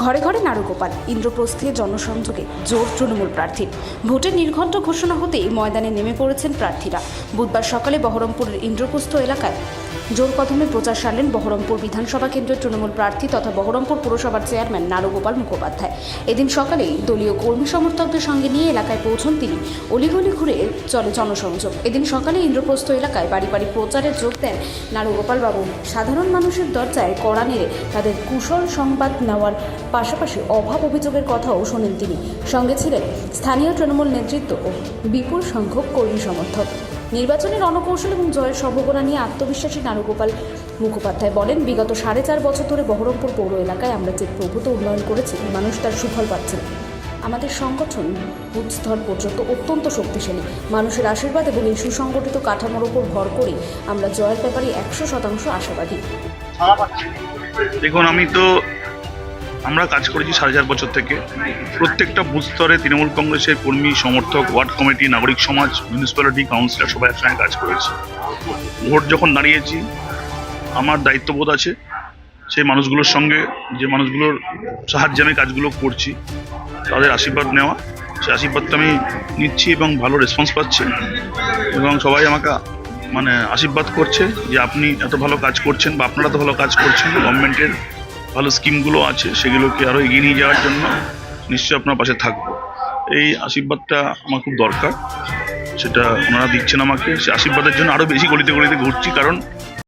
ঘরে ঘরে নারুগোপাল, ইন্দ্রপ্রস্থে জনসংযোগে জোর তৃণমূল প্রার্থীর। ভোটের নির্ঘণ্ট ঘোষণা হতেই ময়দানে নেমে পড়েছেন প্রার্থীরা। বুধবার সকালে বহরমপুরের ইন্দ্রপ্রস্থ এলাকায় জোর কদমে প্রচার সারলেন বহরমপুর বিধানসভা কেন্দ্রের তৃণমূল প্রার্থী তথা বহরমপুর পুরসভার চেয়ারম্যান নারুগোপাল মুখোপাধ্যায়। এদিন সকালেই দলীয় কর্মী সমর্থকদের সঙ্গে নিয়ে এলাকায় পৌঁছন তিনি। অলিগলি ঘুরে চলে জনসংযোগ। এদিন সকালে ইন্দ্রপ্রস্থ এলাকায় বাড়ি বাড়ি প্রচারে যোগ দেন নারুগোপাল বাবু। সাধারণ মানুষের দরজায় কড়া নেড়ে তাদের কুশল সংবাদ নেওয়ার পাশাপাশি অভাব অভিযোগের কথাও শোনেন তিনি। সঙ্গে ছিলেন স্থানীয় তৃণমূল নেতৃত্ব ও বিপুল সংখ্যক কর্মী সমর্থক। নির্বাচনের রণকৌশল এবং জয়ের সম্ভাবনা নিয়ে আত্মবিশ্বাসী নারুগোপাল মুখোপাধ্যায় বলেন, বিগত 4.5 বছর ধরে বহরমপুর পৌর এলাকায় আমরা যে প্রভূত উন্নয়ন করেছি, মানুষ তার সুফল পাচ্ছেন। আমাদের সংগঠন বুথ স্তর পর্যন্ত অত্যন্ত শক্তিশালী। মানুষের আশীর্বাদ এবং এই সুসংগঠিত কাঠামোর উপর ভর করে আমরা জয়ের ব্যাপারে 100% আশাবাদী। দেখুন, আমরা কাজ করেছি 4.5 বছর থেকে। প্রত্যেকটা বুথ স্তরে তৃণমূল কংগ্রেসের কর্মী সমর্থক, ওয়ার্ড কমিটি, নাগরিক সমাজ, মিউনিসিপ্যালিটি কাউন্সিলর সবাই একসঙ্গে কাজ করেছি। ভোট যখন দাঁড়িয়েছি, আমার দায়িত্ববোধ আছে সেই মানুষগুলোর সঙ্গে, যে মানুষগুলোর সাহায্যে আমি কাজগুলো করছি, তাদের আশীর্বাদ নেওয়া। সেই আশীর্বাদটা আমি নিচ্ছি এবং ভালো রেসপন্স পাচ্ছি এবং সবাই আমাকে আশীর্বাদ করছে যে আপনি এত ভালো কাজ করছেন বা আপনারা এত ভালো কাজ করছেন। গভর্নমেন্টের ভালো স্কিমগুলো আছে, সেগুলোকে আরও এগিয়ে নিয়ে যাওয়ার জন্য নিশ্চয়ই আপনার পাশে থাকবো। এই আশীর্বাদটা আমার খুব দরকার, সেটা ওনারা দিচ্ছেন আমাকে। সেই আশীর্বাদের জন্য আরও বেশি গলিতে গলিতে ঘুরছি, কারণ